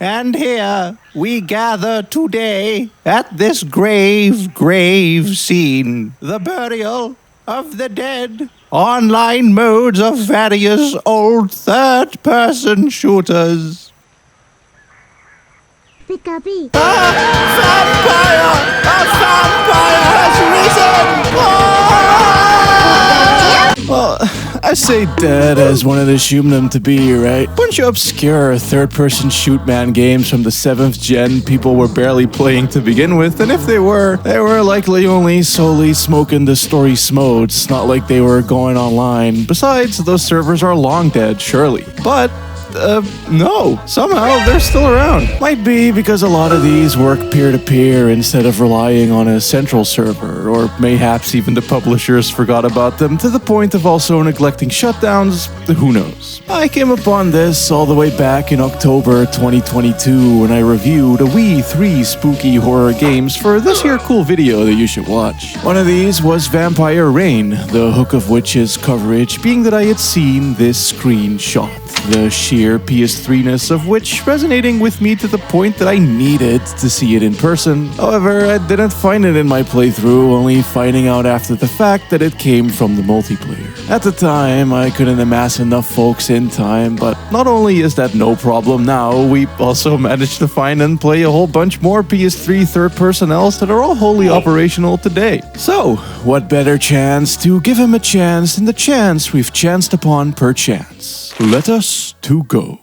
And here we gather today at this grave scene. The burial of the dead. Online modes of various old third-person shooters. Pika-pee. Vampire! A vampire has risen! Well, I say dead as one of assumed them to be, right? Bunch of obscure third-person shoot-man games from the 7th gen people were barely playing to begin with, and if they were likely only solely smoking the story smodes, not like they were going online. Besides, those servers are long dead, surely. But no. Somehow they're still around. Might be because a lot of these work peer-to-peer instead of relying on a central server, or mayhaps even the publishers forgot about them to the point of also neglecting shutdowns. Who knows? I came upon this all the way back in October 2022 when I reviewed a wee 3 spooky horror games for this here cool video that you should watch. One of these was Vampire Reign, the hook of which's coverage being that I had seen this screenshot. The sheer PS3-ness of which resonating with me to the point that I needed to see it in person. However, I didn't find it in my playthrough, only finding out after the fact that it came from the multiplayer. At the time, I couldn't amass enough folks in time, but not only is that no problem now, we also managed to find and play a whole bunch more PS3 third-personnels that are all wholly operational today. So, what better chance to give him a chance than the chance we've chanced upon per chance? Let us to go.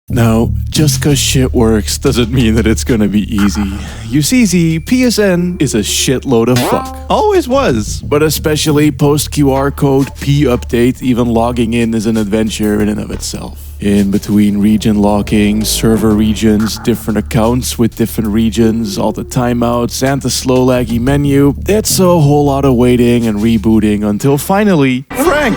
Now, just cause shit works doesn't mean that it's gonna be easy. You see, PSN is a shitload of fuck. Always was. But especially post QR code P update, even logging in is an adventure in and of itself. In between region locking, server regions, different accounts with different regions, all the timeouts, and the slow laggy menu, it's a whole lot of waiting and rebooting until finally, Frank!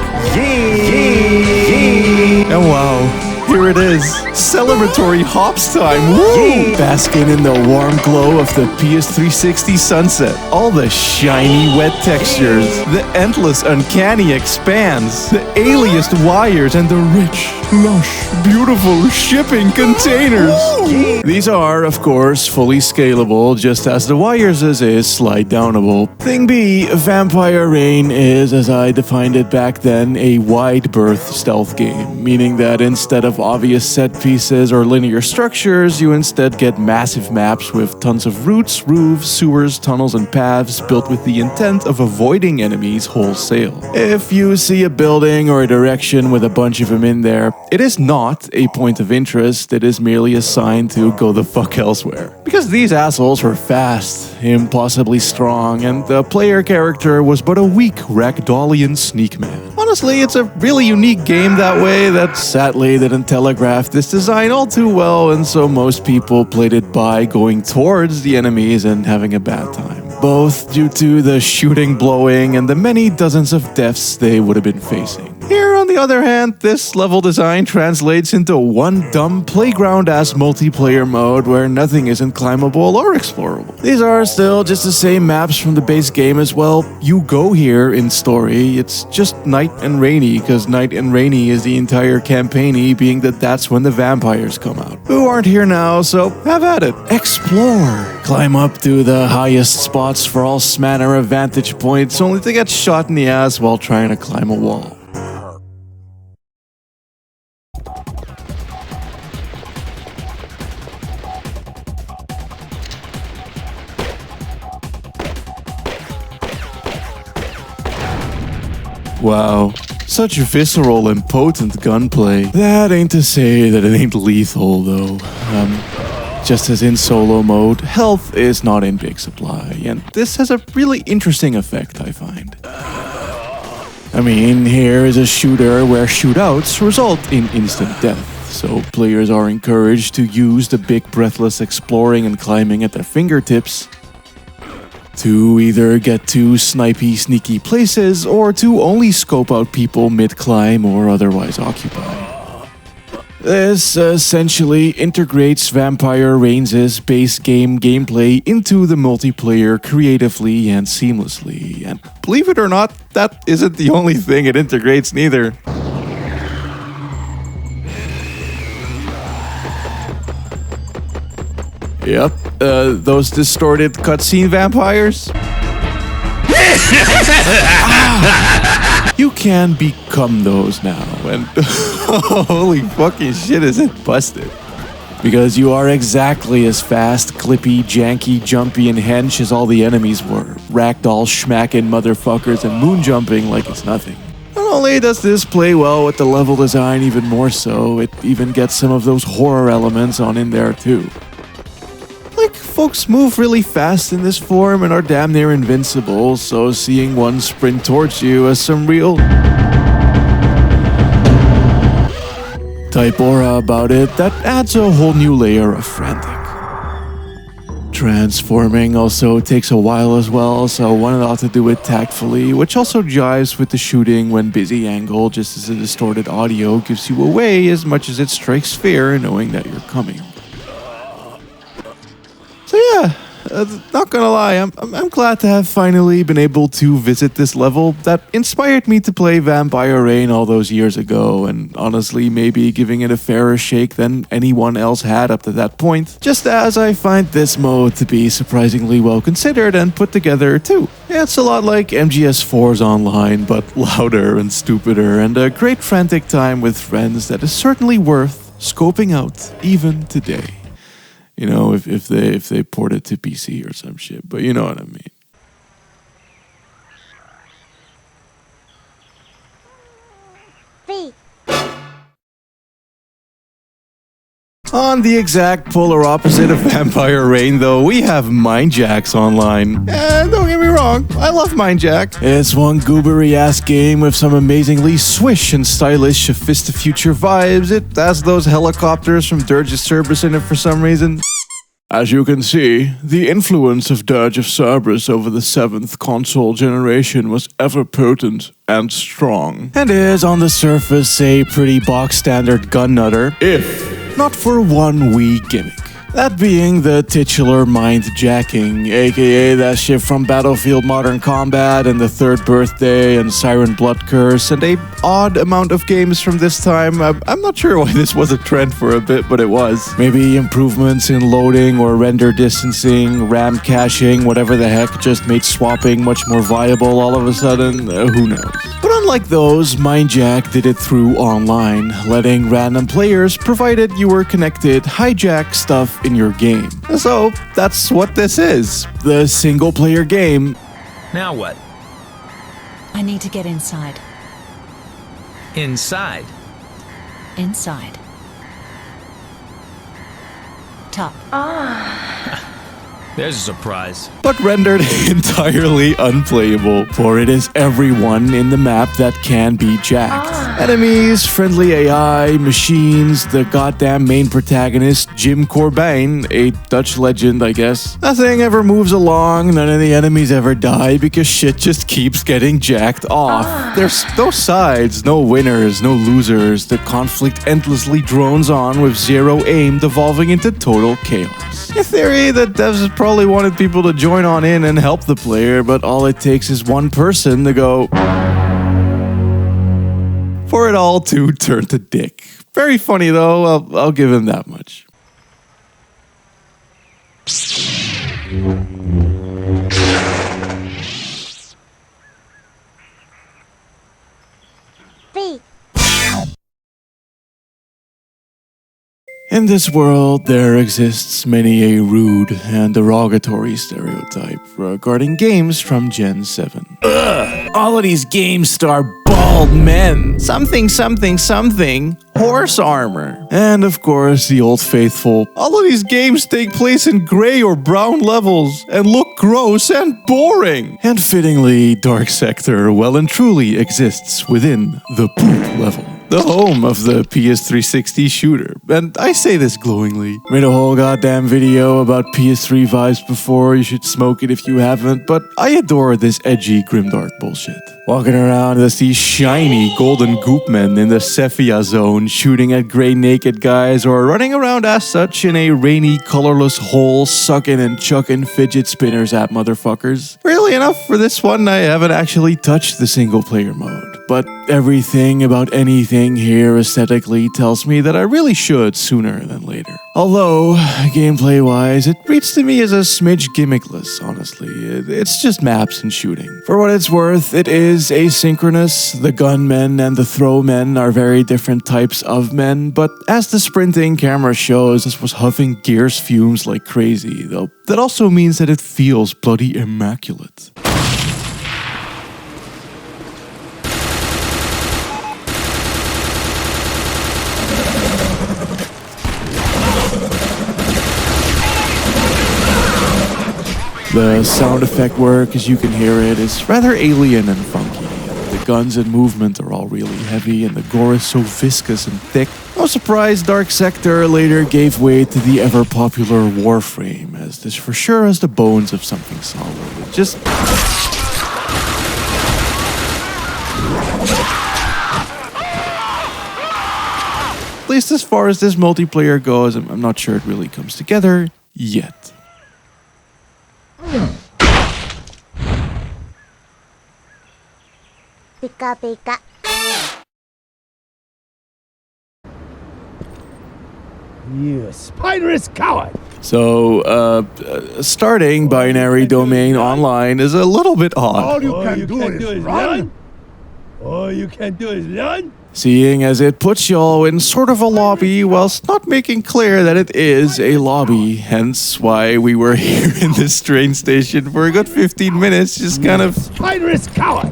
And wow, here it is. Celebratory hops time, woo! Basking in the warm glow of the PS360 sunset. All the shiny wet textures, the endless uncanny expanse, the aliased wires, and the rich, lush, beautiful shipping containers. These are, of course, fully scalable, just as the wires' is slide downable. Thing B, Vampire Reign is, as I defined it back then, a wide berth stealth game, meaning that instead of obvious set pieces or linear structures, you instead get massive maps with tons of routes, roofs, sewers, tunnels, and paths built with the intent of avoiding enemies wholesale. If you see a building or a direction with a bunch of them in there, it is not a point of interest, it is merely a sign to go the fuck elsewhere. Because these assholes were fast, impossibly strong, and the player character was but a weak ragdollian sneak man. Honestly, it's a really unique game that way that sadly didn't telegraph this design all too well, and so most people played it by going towards the enemies and having a bad time. Both due to the shooting, blowing, and the many dozens of deaths they would have been facing. Here, on the other hand, this level design translates into one dumb playground-ass multiplayer mode where nothing isn't climbable or explorable. These are still just the same maps from the base game as well. You go here in story, it's just night and rainy, because night and rainy is the entire campaign-y, being that that's when the vampires come out. Who aren't here now, so have at it. Explore. Climb up to the highest spots for all manner of vantage points, only to get shot in the ass while trying to climb a wall. Wow, such visceral and potent gunplay. That ain't to say that it ain't lethal though. Just as in solo mode, health is not in big supply, and this has a really interesting effect, I find. I mean, here is a shooter where shootouts result in instant death, so players are encouraged to use the big breathless exploring and climbing at their fingertips to either get to snipey, sneaky places, or to only scope out people mid-climb or otherwise occupy. This essentially integrates Vampire Reigns' base game gameplay into the multiplayer creatively and seamlessly. And believe it or not, that isn't the only thing it integrates neither. Yep, those distorted cutscene vampires. You can become those now, and holy fucking shit, is it busted. Because you are exactly as fast, clippy, janky, jumpy, and hench as all the enemies were. Ragdoll schmacking motherfuckers and moon jumping like it's nothing. Not only does this play well with the level design, even more so, it even gets some of those horror elements on in there too. Like, folks move really fast in this form and are damn near invincible, so seeing one sprint towards you has some real type aura about it that adds a whole new layer of frantic. Transforming also takes a while as well, so one ought to do it tactfully, which also jives with the shooting when busy angle, just as the distorted audio gives you away as much as it strikes fear knowing that you're coming. So yeah, not gonna lie, I'm glad to have finally been able to visit this level that inspired me to play Vampire Rain all those years ago, and honestly maybe giving it a fairer shake than anyone else had up to that point, just as I find this mode to be surprisingly well considered and put together too. Yeah, it's a lot like MGS4's Online, but louder and stupider, and a great frantic time with friends that is certainly worth scoping out even today. You know, if they port it to PC or some shit, but you know what I mean. On the exact polar opposite of Vampire Rain, though, we have MindJack's Online. And don't get me wrong, I love MindJack. It's one goobery-ass game with some amazingly swish and stylish Future vibes. It has those helicopters from Dirge of Cerberus in it for some reason. As you can see, the influence of Dirge of Cerberus over the 7th console generation was ever potent and strong. And is, on the surface, a pretty box-standard gun nutter, if not for one wee gimmick. That being the titular mind-jacking, aka that shit from Battlefield Modern Combat and the Third Birthday and Siren Blood Curse and a odd amount of games from this time. I'm not sure why this was a trend for a bit, but it was. Maybe improvements in loading or render distancing, RAM caching, whatever the heck, just made swapping much more viable all of a sudden. Who knows? But unlike those, MindJack did it through online, letting random players, provided you were connected, hijack stuff in your game. So that's what this is. The single player game. Now what? I need to get inside. Inside? Inside. Top. There's a surprise. But rendered entirely unplayable, for it is everyone in the map that can be jacked. Enemies, friendly AI, machines, the goddamn main protagonist, Jim Corbijn, a Dutch legend, I guess. Nothing ever moves along, none of the enemies ever die because shit just keeps getting jacked off. There's no sides, no winners, no losers. The conflict endlessly drones on with zero aim, devolving into total chaos. In theory, the devs probably wanted people to join on in and help the player, but all it takes is one person to go for it all to turn to dick. Very funny though, I'll give him that much. In this world, there exists many a rude and derogatory stereotype regarding games from Gen 7. All of these games star bald men. Something, something, something. Horse armor. And of course, the old faithful. All of these games take place in gray or brown levels and look gross and boring. And fittingly, Dark Sector well and truly exists within the poop level. The home of the PS360 shooter. And I say this glowingly. Made a whole goddamn video about PS3 vibes before, you should smoke it if you haven't, but I adore this edgy grimdark bullshit. Walking around as these shiny golden goop men in the Sepia zone, shooting at grey naked guys, or running around as such in a rainy colorless hole, sucking and chucking fidget spinners at motherfuckers. Really enough, for this one I haven't actually touched the single player mode, but everything about anything here aesthetically tells me that I really should sooner than later. Although, gameplay-wise, it reads to me as a smidge gimmickless, honestly. It's just maps and shooting. For what it's worth, it is asynchronous. The gunmen and the throwmen are very different types of men, but as the sprinting camera shows, this was huffing gears fumes like crazy, though that also means that it feels bloody immaculate. The sound effect work, as you can hear it, is rather alien and funky. The guns and movement are all really heavy, and the gore is so viscous and thick. No surprise, Dark Sector later gave way to the ever-popular Warframe, as this for sure has the bones of something solid. It just... At least as far as this multiplayer goes, I'm not sure it really comes together yet. Pika pika. You spiderous coward! So, starting Binary Domain Online is a little bit odd. All you can do is run? All you can do is run? Seeing as it puts y'all in sort of a lobby whilst not making clear that it is a lobby, hence why we were here in this train station for a good 15 minutes, just kind of... Spiderous coward!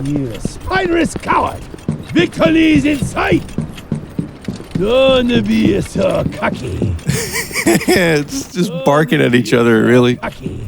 You spiderous coward! Victory is in sight! Don't be so cocky. It's just barking at each other, really. Cocky.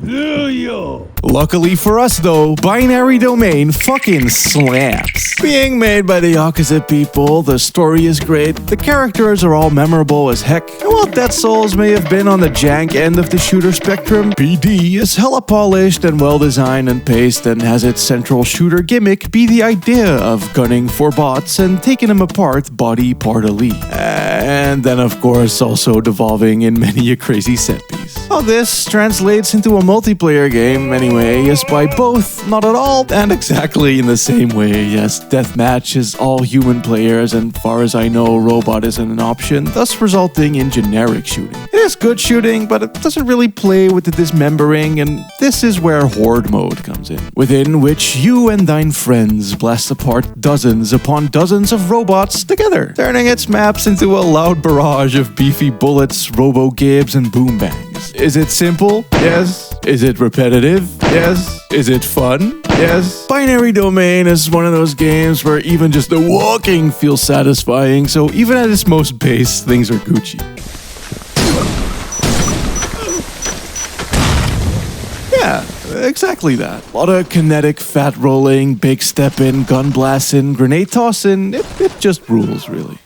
Do you? Luckily for us though, Binary Domain fucking slaps. Being made by the Yakuza people, the story is great, the characters are all memorable as heck, and while Dead Souls may have been on the jank end of the shooter spectrum, BD is hella polished and well designed and paced and has its central shooter gimmick be the idea of gunning for bots and taking them apart body partly. And then of course also devolving in many a crazy set piece. All this translates into a multiplayer game anyway, yes by both, not at all, and exactly in the same way, yes, deathmatch is all human players and far as I know robot isn't an option, thus resulting in generic shooting. It is good shooting, but it doesn't really play with the dismembering, and this is where Horde mode comes in, within which you and thine friends blast apart dozens upon dozens of robots together, turning its maps into a loud barrage of beefy bullets, robo-gibs, and boom bangs. Is it simple? Yes. Is it repetitive? Yes. Is it fun? Yes. Binary Domain is one of those games where even just the walking feels satisfying, so even at its most base, things are Gucci. Yeah, exactly that. A lot of kinetic fat rolling, big stepping, gun blasting, grenade tossing, it just rules, really.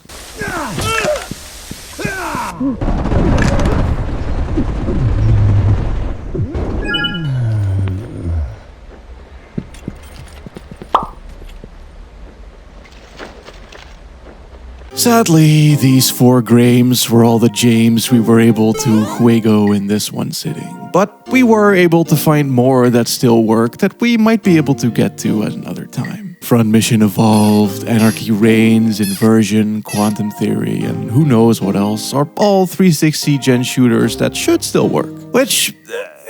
Sadly, these 4 games were all the James we were able to juego in this one sitting. But we were able to find more that still work that we might be able to get to at another time. Front Mission Evolved, Anarchy Reigns, Inversion, Quantum Theory, and who knows what else are all 360 gen shooters that should still work. Which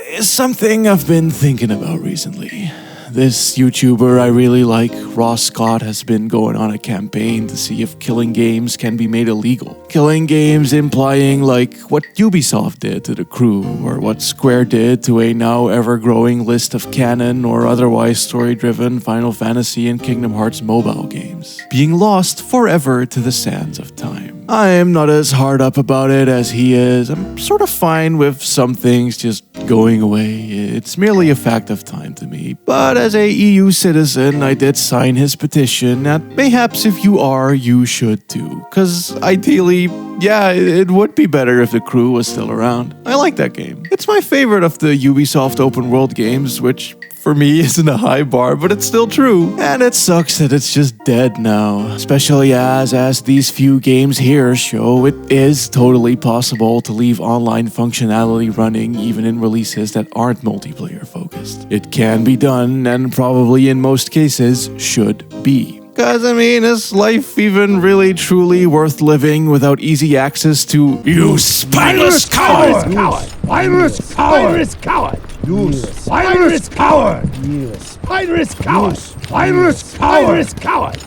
is something I've been thinking about recently. This YouTuber I really like, Ross Scott, has been going on a campaign to see if killing games can be made illegal. Killing games implying like what Ubisoft did to The Crew, or what Square did to a now ever-growing list of canon or otherwise story-driven Final Fantasy and Kingdom Hearts mobile games, being lost forever to the sands of time. I am not as hard up about it as he is. I'm sort of fine with some things just going away. It's merely a fact of time to me. But as a EU citizen, I did sign his petition, and mayhaps if you are, you should too. Cause ideally, yeah, it would be better if The Crew was still around. I like that game. It's my favorite of the Ubisoft open world games, which for me isn't a high bar, but it's still true. And it sucks that it's just dead now. Especially as these few games here show, it is totally possible to leave online functionality running even in releases that aren't multiplayer focused. It can be done, and probably in most cases should be. Cause I mean, is life even really truly worth living without easy access to you spineless coward? Spineless coward! You spineless coward! You spineless coward! Spineless coward! You spineless coward!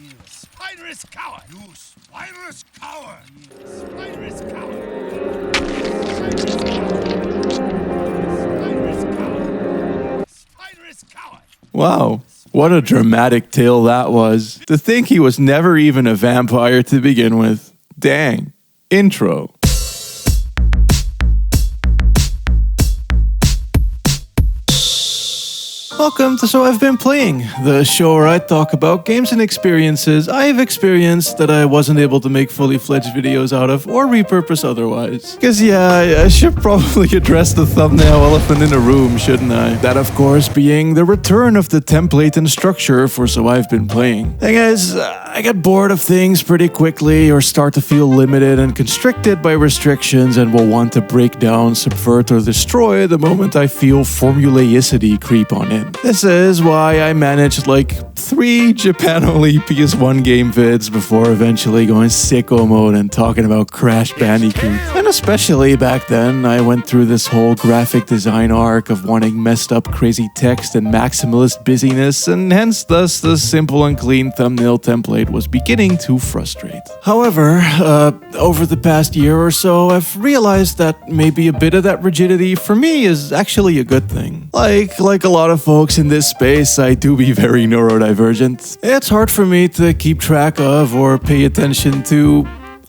You spineless coward! Spineless coward! Spineless coward! Wow, what a dramatic tale that was. To think he was never even a vampire to begin with. Dang. Intro. Welcome to So I've Been Playing, the show where I talk about games and experiences I've experienced that I wasn't able to make fully fledged videos out of or repurpose otherwise. Cause yeah, I should probably address the thumbnail elephant in the room, shouldn't I? That of course being the return of the template and structure for So I've Been Playing. Thing is, I get bored of things pretty quickly or start to feel limited and constricted by restrictions and will want to break down, subvert or destroy the moment I feel formulaicity creep on in. This is why I managed like 3 Japan-only PS1 game vids before eventually going sicko mode and talking about Crash Bandicoot. And especially back then, I went through this whole graphic design arc of wanting messed up crazy text and maximalist busyness, and hence thus the simple and clean thumbnail template was beginning to frustrate. However, over the past year or so, I've realized that maybe a bit of that rigidity for me is actually a good thing. Like a lot of folks in this space, I do be very neurodivergent. It's hard for me to keep track of or pay attention to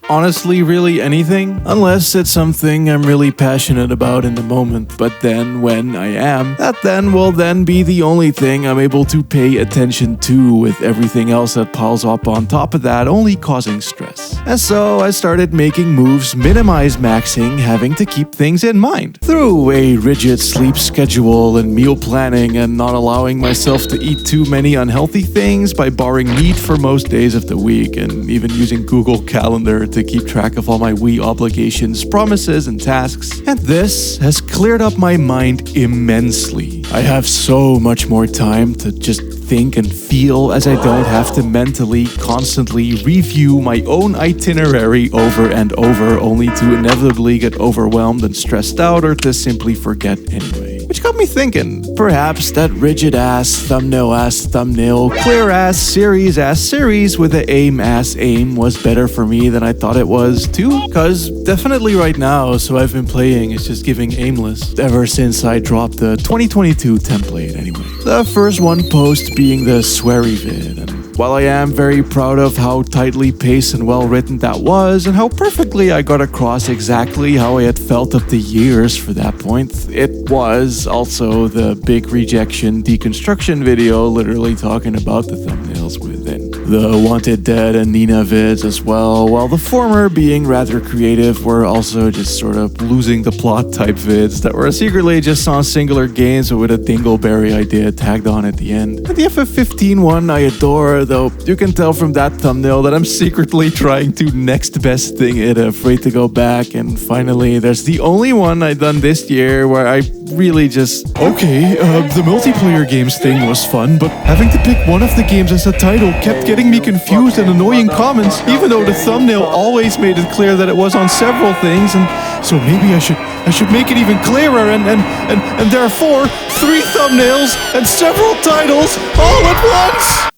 honestly really anything, unless it's something I'm really passionate about in the moment. But then when I am, that then will then be the only thing I'm able to pay attention to, with everything else that piles up on top of that only causing stress. And so I started making moves minimize maxing having to keep things in mind, through a rigid sleep schedule and meal planning, and not allowing myself to eat too many unhealthy things by barring meat for most days of the week, and even using Google Calendar to keep track of all my Wii obligations, promises, and tasks. And this has cleared up my mind immensely. I have so much more time to just think and feel, as I don't have to mentally constantly review my own itinerary over and over, only to inevitably get overwhelmed and stressed out or to simply forget anyway. Which got me thinking, perhaps that rigid-ass, thumbnail, clear-ass, series with the aim was better for me than I thought it was too. Cause definitely right now, So I've Been Playing is just giving aimless ever since I dropped the 2022 template anyway. The first one post being the sweary vid, and while I am very proud of how tightly paced and well written that was, and how perfectly I got across exactly how I had felt up the years for that point, it was also the big rejection deconstruction video literally talking about the thumbnails within the Wanted Dead and Nina vids as well, while the former being rather creative were also just sort of losing the plot type vids that were secretly just on singular games but with a dingleberry idea tagged on at the end. And the FF15 one I adore, though you can tell from that thumbnail that I'm secretly trying to next best thing it, afraid to go back. And finally, there's the only one I done this year where I really just, okay, the multiplayer games thing was fun, but having to pick one of the games as a title kept getting me confused and annoying comments, even though the thumbnail always made it clear that it was on several things. And so maybe I should make it even clearer and therefore 3 thumbnails and several titles all at once.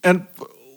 And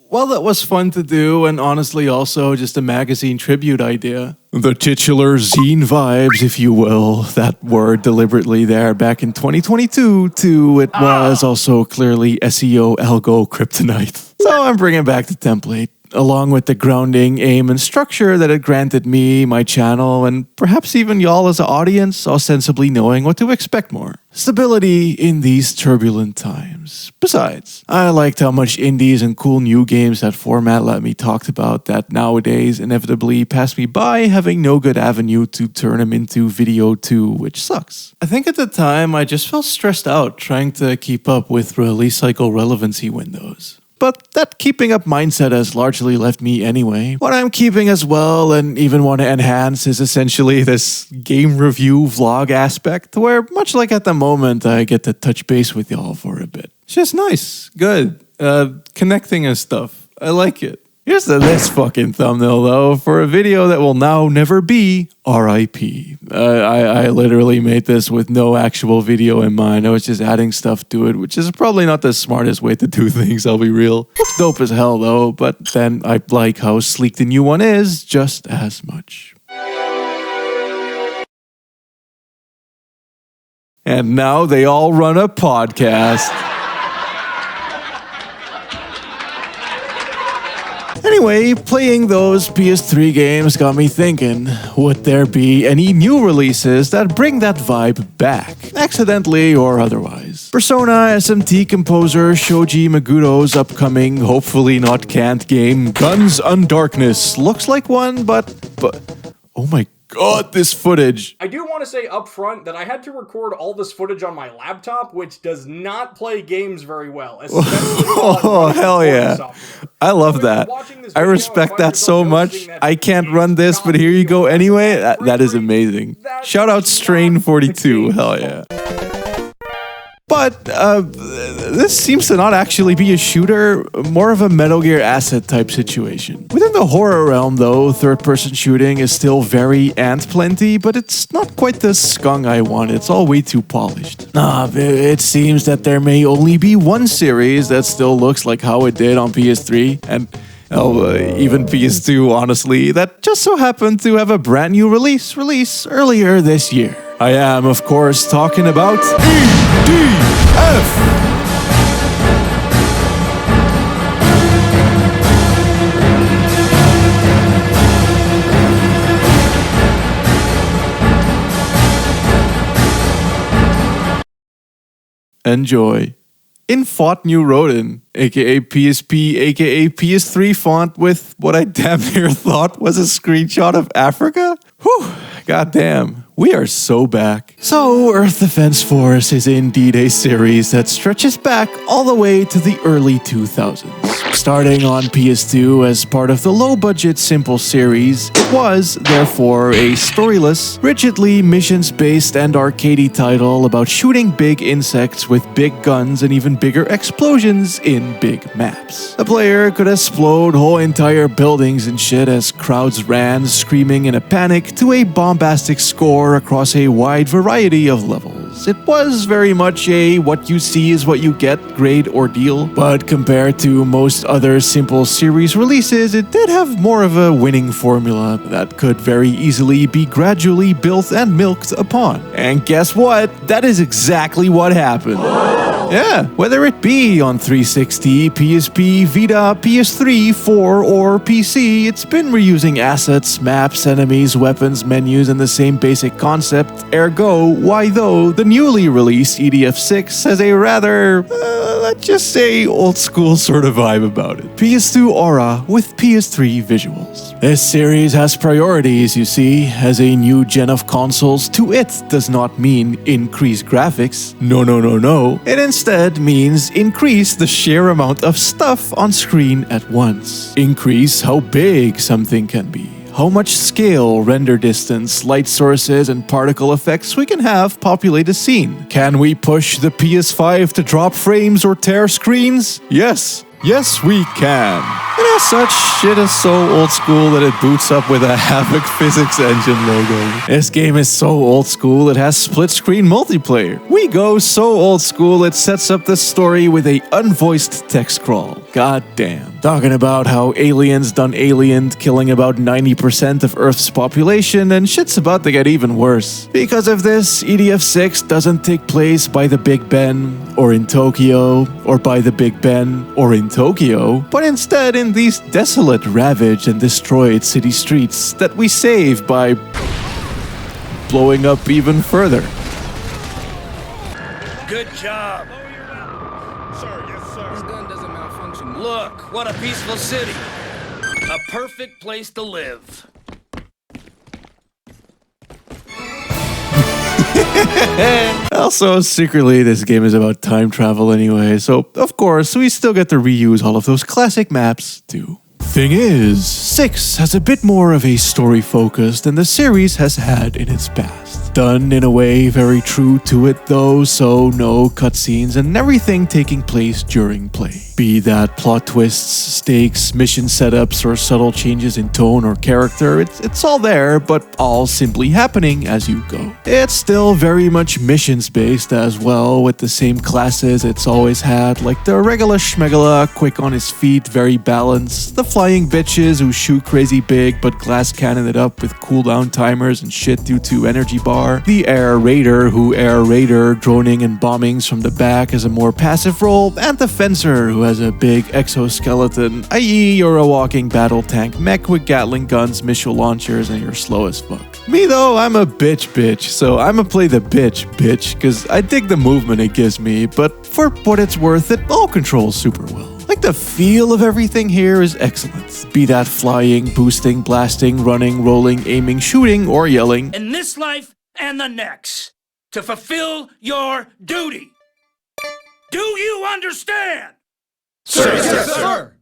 while that was fun to do, and honestly also just a magazine tribute idea, the titular zine vibes, if you will, that were deliberately there back in 2022 too, it was also clearly SEO algo kryptonite. So I'm bringing back the template, along with the grounding, aim, and structure that it granted me, my channel, and perhaps even y'all as an audience, ostensibly knowing what to expect more. Stability in these turbulent times. Besides, I liked how much indies and cool new games that format let me talk about that nowadays inevitably pass me by, having no good avenue to turn them into video too, which sucks. I think at the time I just felt stressed out trying to keep up with release cycle relevancy windows. But that keeping up mindset has largely left me anyway. What I'm keeping as well, and even want to enhance, is essentially this game review vlog aspect, where much like at the moment, I get to touch base with y'all for a bit. It's just nice, good, connecting and stuff. I like it. Here's this fucking thumbnail, though, for a video that will now never be RIP. I literally made this with no actual video in mind. I was just adding stuff to it, which is probably not the smartest way to do things, I'll be real. Looks dope as hell, though, but then I like how sleek the new one is just as much. And now they all run a podcast. Anyway, playing those PS3 games got me thinking, would there be any new releases that bring that vibe back, accidentally or otherwise? Persona SMT composer Shoji Meguro upcoming, hopefully not canned game, Guns Undarkness, looks like one, but oh my god, this footage. I do want to say up front that I had to record all this footage on my laptop, which does not play games very well. Oh, hell yeah. I love that. I respect that so much. I can't run this, but here you go anyway. That is amazing. Shout out Strain42. Hell yeah. But this seems to not actually be a shooter, more of a Metal Gear Acid type situation. Within the horror realm, though, third-person shooting is still very ant plenty, but it's not quite the skunk I want. It's all way too polished. It seems that there may only be one series that still looks like how it did on PS3, and even PS2, honestly, that just so happened to have a brand new release earlier this year. I am, of course, talking about EDF! Enjoy. In Font New Rodin, aka PSP, aka PS3 font with what I damn near thought was a screenshot of Africa? Whew, goddamn. We are so back. So, Earth Defense Force is indeed a series that stretches back all the way to the early 2000s. Starting on PS2 as part of the low-budget Simple series, it was, therefore, a storyless, rigidly missions-based and arcadey title about shooting big insects with big guns and even bigger explosions in big maps. The player could explode whole entire buildings and shit as crowds ran, screaming in a panic, to a bombastic score across a wide variety of levels. It was very much a what you see is what you get grade ordeal, but compared to most other Simple series releases, it did have more of a winning formula that could very easily be gradually built and milked upon. And guess what? That is exactly what happened. Yeah, whether it be on 360, PSP, Vita, PS3, 4, or PC, it's been reusing assets, maps, enemies, weapons, menus, and the same basic concept. Ergo, why though, the newly released EDF6 has a rather, let's just say, old school sort of vibe about it. PS2 aura with PS3 visuals. This series has priorities, you see. As a new gen of consoles, to it does not mean increased graphics. No. It instead means increase the sheer amount of stuff on screen at once. Increase how big something can be. How much scale, render distance, light sources, and particle effects we can have populate a scene. Can we push the PS5 to drop frames or tear screens? Yes, we can. And as such, shit is so old school that it boots up with a Havoc Physics Engine logo. This game is so old school it has split-screen multiplayer. We go so old school it sets up the story with a unvoiced text crawl. God damn. Talking about how aliens done aliened, killing about 90% of Earth's population, and shit's about to get even worse. Because of this, EDF6 doesn't take place by the Big Ben, or in Tokyo, or by the Big Ben, or in Tokyo, but instead in these desolate, ravaged, and destroyed city streets that we save by blowing up even further. Good job. Sir, yes, sir. This gun doesn't malfunction. Look, what a peaceful city. A perfect place to live. Also, secretly, this game is about time travel anyway, so of course, we still get to reuse all of those classic maps too. Thing is, 6 has a bit more of a story focus than the series has had in its past. Done in a way very true to it though, so no cutscenes and everything taking place during play. Be that plot twists, stakes, mission setups, or subtle changes in tone or character, it's all there, but all simply happening as you go. It's still very much missions based as well, with the same classes it's always had, like the regular schmegala, quick on his feet, very balanced, the flying bitches who shoot crazy big but glass cannon it up with cooldown timers and shit due to energy bar, the air raider who air raider, droning and bombings from the back as a more passive role, and the fencer who has a big exoskeleton, i.e. you're a walking battle tank mech with Gatling guns, missile launchers, and you're slow as fuck. Me though, I'm a bitch, so I'ma play the bitch, cause I dig the movement it gives me, but for what it's worth, it all controls super well. Like the feel of everything here is excellent. Be that flying, boosting, blasting, running, rolling, aiming, shooting, or yelling. In this life and the next, to fulfill your duty. Do you understand? Sir, yes, sir.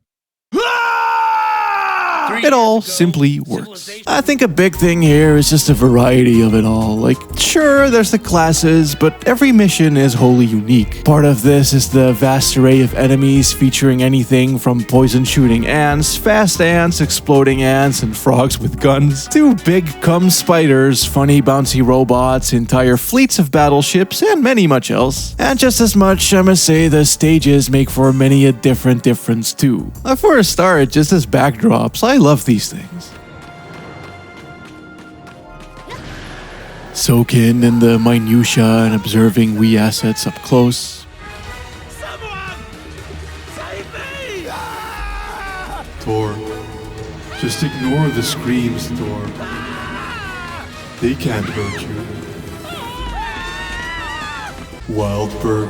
It all simply works. I think a big thing here is just a variety of it all. Like, sure, there's the classes, but every mission is wholly unique. Part of this is the vast array of enemies featuring anything from poison-shooting ants, fast ants, exploding ants, and frogs with guns, to big cum spiders, funny bouncy robots, entire fleets of battleships, and many much else. And just as much, I must say, the stages make for many a different difference too. For a start, just as backdrops, I love these things. Soak in the minutia and observing wee assets up close. Someone! Save me! Thor, just ignore the screams, Thor. They can't hurt you. Wild bird.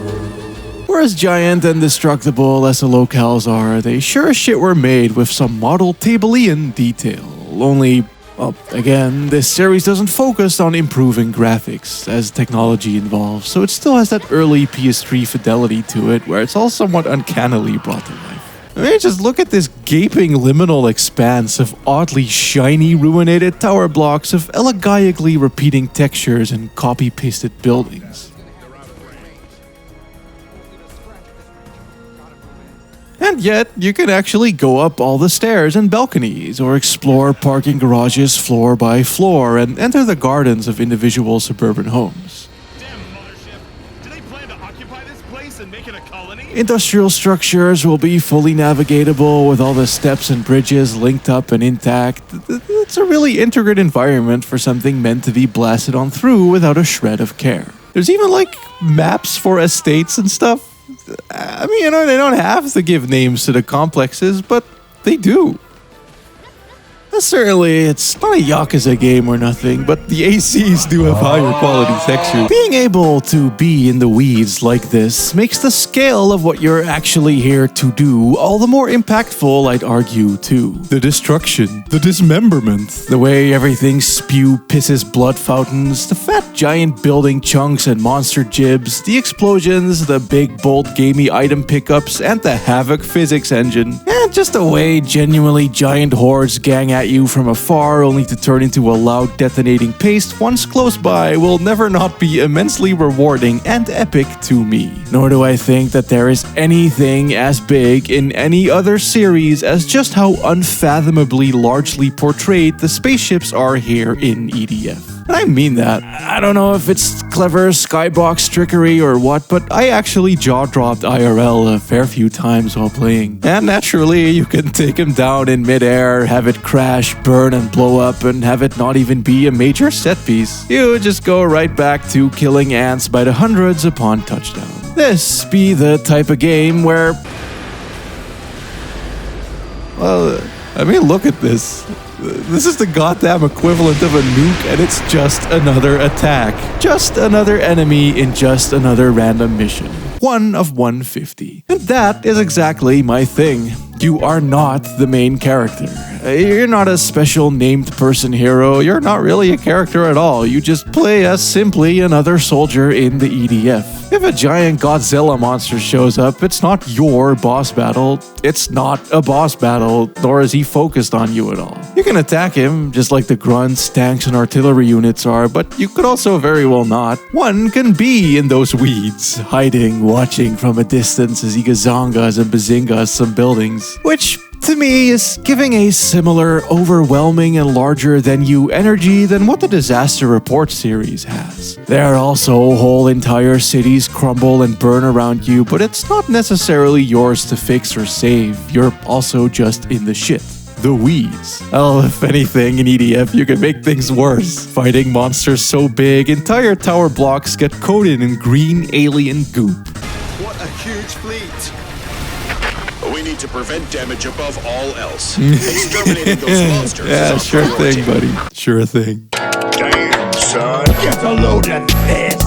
Whereas giant and destructible as the locales are, they sure as shit were made with some model Tableian detail. Only, well, again, this series doesn't focus on improving graphics as technology involves, so it still has that early PS3 fidelity to it where it's all somewhat uncannily brought to life. I mean, just look at this gaping liminal expanse of oddly shiny ruinated tower blocks of elegantly repeating textures and copy-pasted buildings. And yet, you can actually go up all the stairs and balconies, or explore parking garages floor by floor, and enter the gardens of individual suburban homes. Damn mothership! Do they plan to occupy this place and make it a colony? Industrial structures will be fully navigatable with all the steps and bridges linked up and intact. It's a really intricate environment for something meant to be blasted on through without a shred of care. There's even like maps for estates and stuff. I mean, they don't have to give names to the complexes, but they do. Certainly, it's not a Yakuza game or nothing, but the ACs do have higher quality textures. Being able to be in the weeds like this makes the scale of what you're actually here to do all the more impactful, I'd argue, too. The destruction, the dismemberment, the way everything pisses blood fountains, the fat giant building chunks and monster jibs, the explosions, the big bold gamey item pickups, and the Havoc physics engine. And just the way genuinely giant hordes gang at you from afar only to turn into a loud detonating paste once close by will never not be immensely rewarding and epic to me. Nor do I think that there is anything as big in any other series as just how unfathomably largely portrayed the spaceships are here in EDF. And I mean that. I don't know if it's clever skybox trickery or what, but I actually jaw-dropped IRL a fair few times while playing. And naturally, you can take him down in midair, have it crash, burn, and blow up, and have it not even be a major set piece. You just go right back to killing ants by the hundreds upon touchdown. This be the type of game where... Well, I mean, look at this. This is the goddamn equivalent of a nuke, and it's just another attack. Just another enemy in just another random mission. 1 of 150. And that is exactly my thing. You are not the main character. You're not a special named person hero. You're not really a character at all. You just play as simply another soldier in the EDF. If a giant Godzilla monster shows up, it's not your boss battle. It's not a boss battle, nor is he focused on you at all. You can attack him, just like the grunts, tanks, and artillery units are, but you could also very well not. One can be in those weeds, hiding, watching from a distance as he gazongas and bazingas some buildings, which to me is giving a similar overwhelming and larger than you energy than what the Disaster Report series has. There are also whole entire cities crumble and burn around you, but it's not necessarily yours to fix or save. You're also just in the shit. The weeds. Well, if anything, in EDF, you can make things worse. Fighting monsters so big, entire tower blocks get coated in green alien goop. What a huge fleet! We need to prevent damage above all else. Exterminating those monsters Yeah, is our sure priority. thing, buddy. Sure thing. Damn, son. Get a load of this!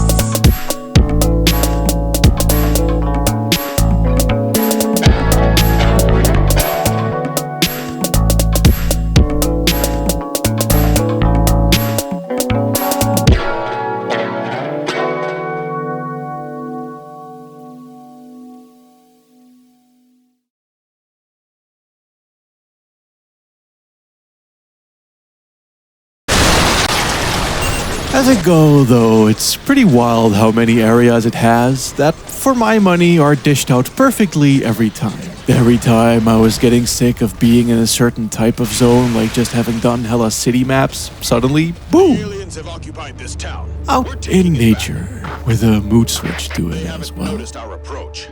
As a go, though, it's pretty wild how many areas it has that, for my money, are dished out perfectly every time. Every time I was getting sick of being in a certain type of zone, like just having done hella city maps, suddenly, boom! Aliens have occupied this town. We're Out taking in it nature, with a mood switch to They it as haven't well. noticed our approach.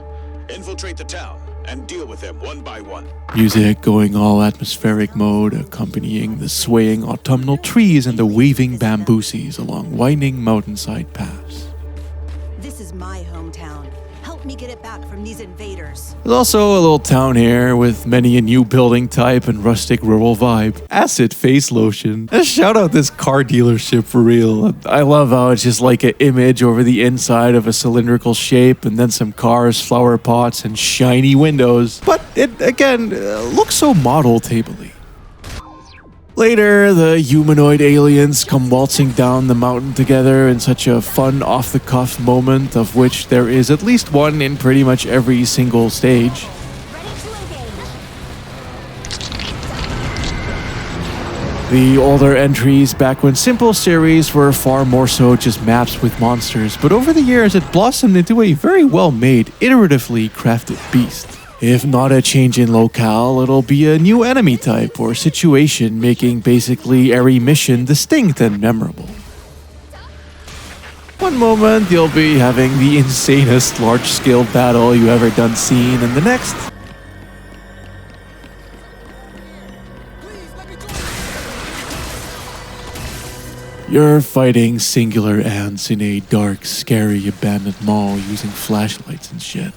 Infiltrate the town and deal with them one by one. Music going all atmospheric mode, accompanying the swaying autumnal trees and the waving bamboosies along winding mountainside paths. This is my hometown. Help me get it back from these invaders. There's also a little town here with many a new building type and rustic rural vibe. Acid face lotion. And shout out this car dealership for real. I love how it's just like an image over the inside of a cylindrical shape and then some cars, flower pots, and shiny windows. But it, again, looks so model table-y. Later, the humanoid aliens come waltzing down the mountain together in such a fun off-the-cuff moment, of which there is at least one in pretty much every single stage. The older entries, back when simple series were far more so just maps with monsters, but over the years it blossomed into a very well-made, iteratively crafted beast. If not a change in locale, it'll be a new enemy type or situation, making basically every mission distinct and memorable. One moment you'll be having the insanest large-scale battle you ever done seen, and the next, you're fighting singular ants in a dark, scary, abandoned mall using flashlights and shit.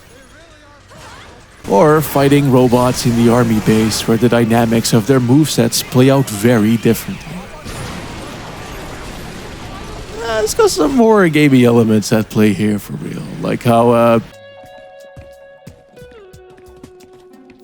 Or fighting robots in the army base where the dynamics of their movesets play out very differently. It's got some horror gamey elements at play here for real. Like how,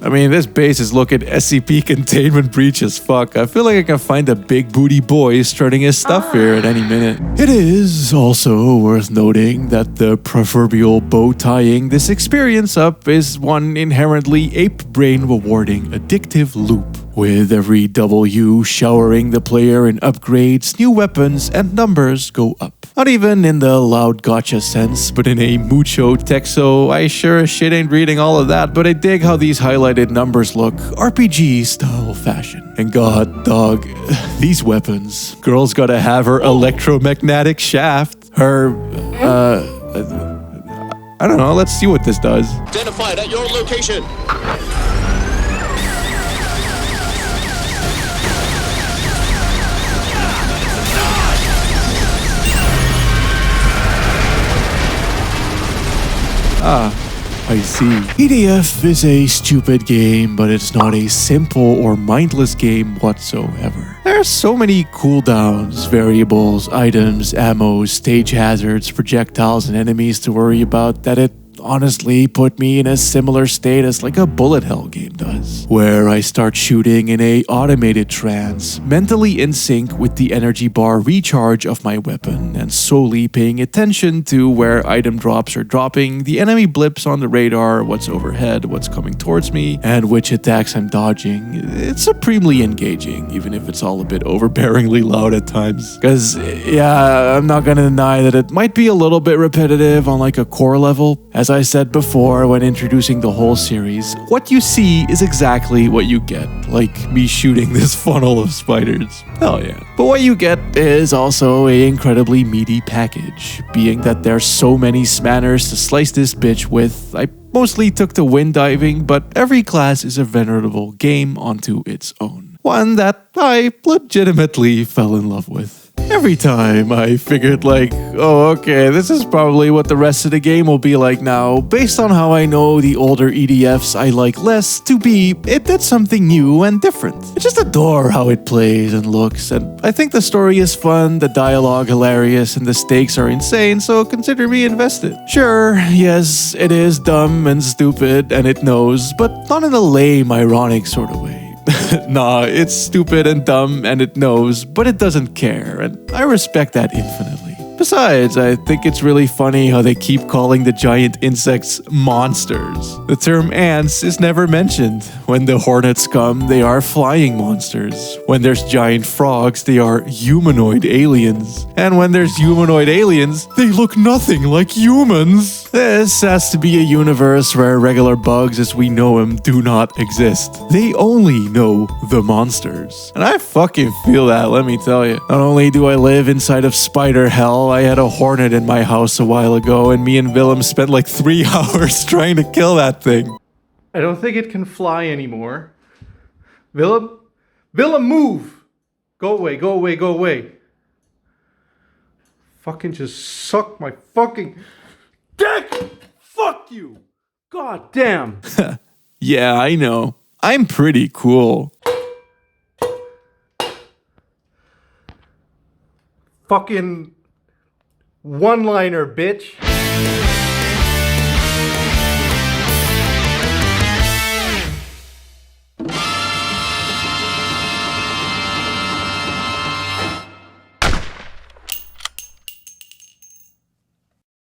I mean, this base is looking SCP containment breach as fuck. I feel like I can find a big booty boy strutting his stuff here at any minute. It is also worth noting that the proverbial bow tying this experience up is one inherently ape brain rewarding addictive loop, with every W showering the player in upgrades, new weapons, and numbers go up. Not even in the loud gotcha sense, but in a mucho texo, I sure as shit ain't reading all of that, but I dig how these highlighted numbers look RPG style fashion. And god dog, these weapons. Girl's gotta have her electromagnetic shaft. Her, I don't know, let's see what this does. Identified at your location. I see. EDF is a stupid game, but it's not a simple or mindless game whatsoever. There are so many cooldowns, variables, items, ammo, stage hazards, projectiles, and enemies to worry about that it honestly put me in a similar state as like a bullet hell game does, where I start shooting in a automated trance, mentally in sync with the energy bar recharge of my weapon, and solely paying attention to where item drops are dropping, the enemy blips on the radar, what's overhead, what's coming towards me, and which attacks I'm dodging. It's supremely engaging, even if it's all a bit overbearingly loud at times. Cause yeah, I'm not gonna deny that it might be a little bit repetitive on like a core level. As I said before when introducing the whole series, what you see is exactly what you get, like me shooting this funnel of spiders. Hell yeah. But what you get is also a incredibly meaty package, being that there's so many smanners to slice this bitch with. I mostly took to wind diving, but every class is a venerable game onto its own. One that I legitimately fell in love with. Every time I figured like, oh okay, this is probably what the rest of the game will be like now, based on how I know the older EDFs I like less to be, it did something new and different. I just adore how it plays and looks, and I think the story is fun, the dialogue hilarious, and the stakes are insane, so consider me invested. Sure, yes, it is dumb and stupid, and it knows, but not in a lame, ironic sort of way. Nah, it's stupid and dumb and it knows, but it doesn't care, and I respect that infinitely. Besides, I think it's really funny how they keep calling the giant insects monsters. The term ants is never mentioned. When the hornets come, they are flying monsters. When there's giant frogs, they are humanoid aliens. And when there's humanoid aliens, they look nothing like humans. This has to be a universe where regular bugs as we know them do not exist. They only know the monsters. And I fucking feel that, let me tell you. Not only do I live inside of spider hell, I had a hornet in my house a while ago, and me and Willem spent like 3 hours trying to kill that thing. I don't think it can fly anymore. Willem? Willem, move! Go away, go away, go away. Fucking just suck my fucking dick! Fuck you! God damn. Yeah, I know. I'm pretty cool. Fucking one-liner, bitch.